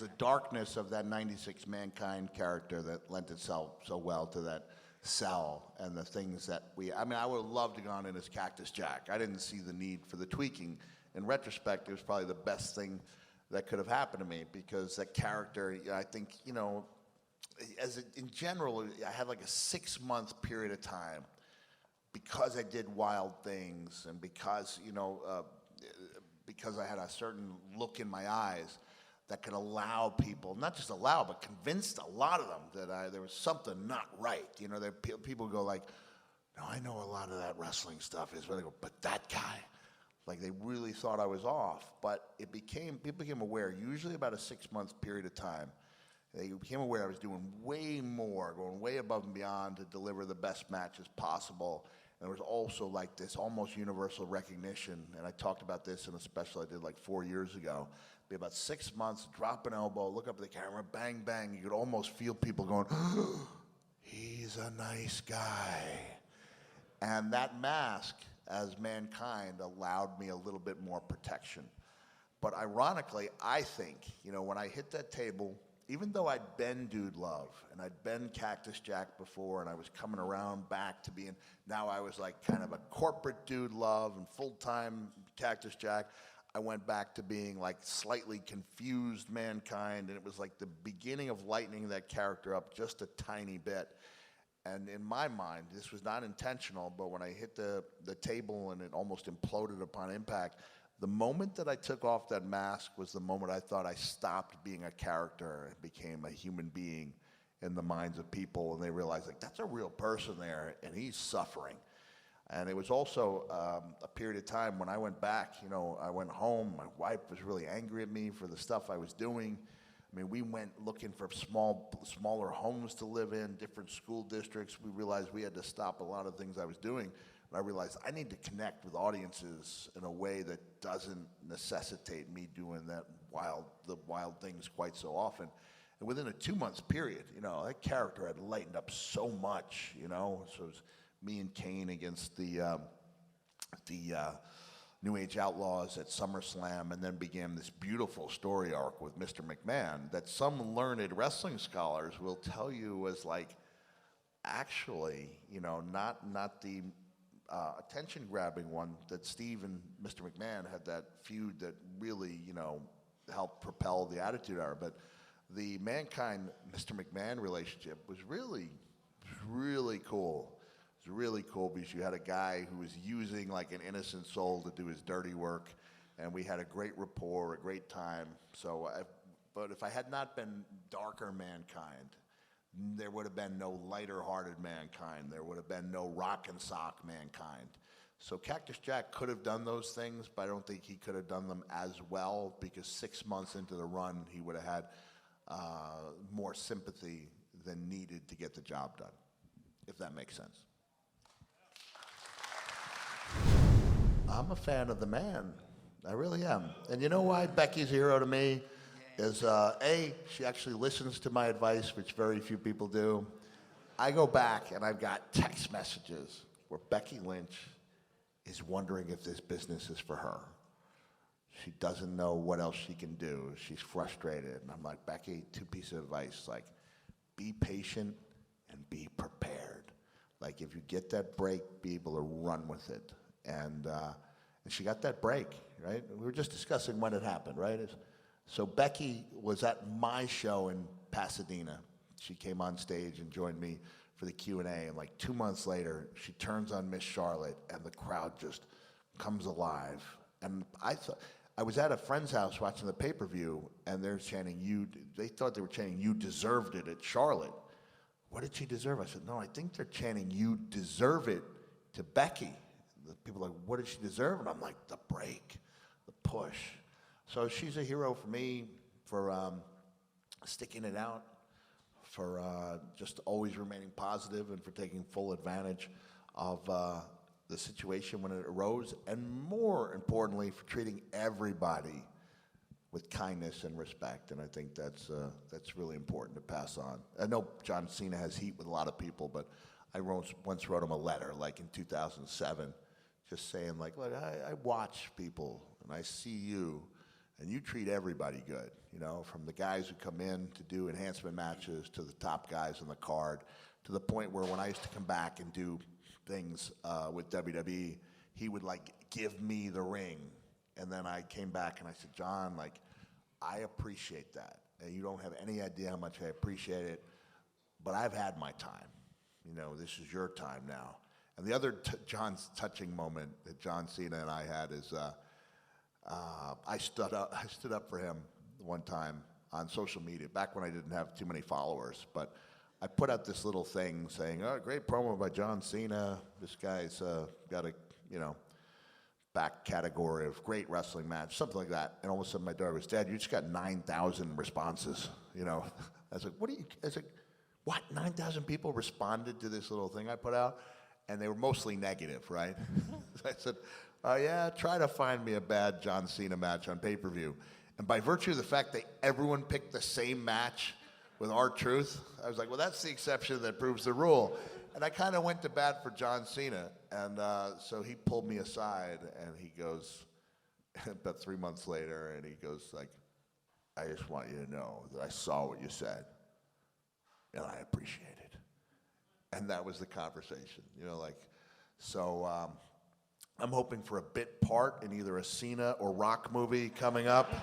the darkness of that 96 Mankind character that lent itself so well to that cell and the things that I mean, I would have loved to have gone in as Cactus Jack. I didn't see the need for the tweaking. In retrospect, it was probably the best thing that could have happened to me because that character, I think, you know, in general, I had like a 6-month period of time because I did wild things and because, you know, because I had a certain look in my eyes that could allow people, not just allow, but convinced a lot of them that there was something not right. You know, people go like, no, I know a lot of that wrestling stuff is, but that guy, like they really thought I was off. But people became aware, usually about a 6-month period of time, they became aware I was doing way more, going way above and beyond to deliver the best matches possible. And there was also like this almost universal recognition, and I talked about this in a special I did like 4 years ago. Be about 6 months, drop an elbow, look up at the camera, bang, bang. You could almost feel people going, he's a nice guy. And that mask, as Mankind, allowed me a little bit more protection. But ironically, I think, you know, when I hit that table, even though I'd been Dude Love and I'd been Cactus Jack before and I was coming around back to being, now I was like kind of a corporate Dude Love and full-time Cactus Jack, I went back to being like slightly confused Mankind, and it was like the beginning of lightening that character up just a tiny bit. And in my mind, this was not intentional, but when I hit the table and it almost imploded upon impact, the moment that I took off that mask was the moment I thought I stopped being a character and became a human being in the minds of people, and they realized like that's a real person there, and he's suffering. And it was also a period of time when I went back, you know, I went home, my wife was really angry at me for the stuff I was doing. I mean, we went looking for smaller homes to live in, different school districts. We realized we had to stop a lot of things I was doing. And I realized I need to connect with audiences in a way that doesn't necessitate me doing the wild things quite so often. And within a 2-month period, you know, that character had lightened up so much, you know. So it was me and Kane against the New Age Outlaws at SummerSlam, and then began this beautiful story arc with Mr. McMahon that some learned wrestling scholars will tell you was like, actually, you know, not the attention-grabbing one that Steve and Mr. McMahon had that feud that really, you know, helped propel the Attitude Era, but the Mankind-Mr. McMahon relationship was really cool. It was really cool because you had a guy who was using like an innocent soul to do his dirty work, and we had a great rapport, a great time. So, but if I had not been darker Mankind, there would have been no lighter-hearted Mankind. There would have been no rock and sock Mankind. So Cactus Jack could have done those things, but I don't think he could have done them as well because 6 months into the run, he would have had more sympathy than needed to get the job done, if that makes sense. I'm a fan of the man. I really am. And you know why Becky's a hero to me? Is A, she actually listens to my advice, which very few people do. I go back and I've got text messages where Becky Lynch is wondering if this business is for her. She doesn't know what else she can do. She's frustrated. And I'm like, Becky, 2 pieces of advice. Like, be patient and be prepared. Like, if you get that break, be able to run with it. And she got that break, right? We were just discussing when it happened, right? So Becky was at my show in Pasadena. She came on stage and joined me for the Q&A, and like 2 months later, she turns on Miss Charlotte, and the crowd just comes alive. And I was at a friend's house watching the pay-per-view, and they're chanting, they thought they were chanting, you deserved it at Charlotte. What did she deserve? I said, no, I think they're chanting, you deserve it to Becky. The people are like, what did she deserve? And I'm like, the break, the push. So she's a hero for me for sticking it out, for just always remaining positive, and for taking full advantage of the situation when it arose, and more importantly, for treating everybody with kindness and respect. And I think that's really important to pass on. I know John Cena has heat with a lot of people, but I once wrote him a letter, like in 2007, just saying like, look, I watch people and I see you, and you treat everybody good, you know, from the guys who come in to do enhancement matches to the top guys on the card, to the point where when I used to come back and do things with WWE, he would like give me the ring, and then I came back and I said, John, like, I appreciate that, and you don't have any idea how much I appreciate it, but I've had my time. You know, this is your time now. And the other John's touching moment that John Cena and I had is I stood up for him one time on social media, back when I didn't have too many followers, but I put out this little thing saying, oh, great promo by John Cena. This guy's got a, you know, back category of great wrestling match, something like that. And all of a sudden my daughter was, Dad, you just got 9,000 responses, you know. I was like, what do you, I was like, what, 9,000 people responded to this little thing I put out? And they were mostly negative, right? So I said, oh yeah, try to find me a bad John Cena match on pay-per-view. And by virtue of the fact that everyone picked the same match with R-Truth, I was like, well, that's the exception that proves the rule. And I kind of went to bat for John Cena. And so he pulled me aside and he goes, about 3 months later, and he goes like, I just want you to know that I saw what you said and I appreciate it. And that was the conversation, you know, like, so I'm hoping for a bit part in either a Cena or Rock movie coming up.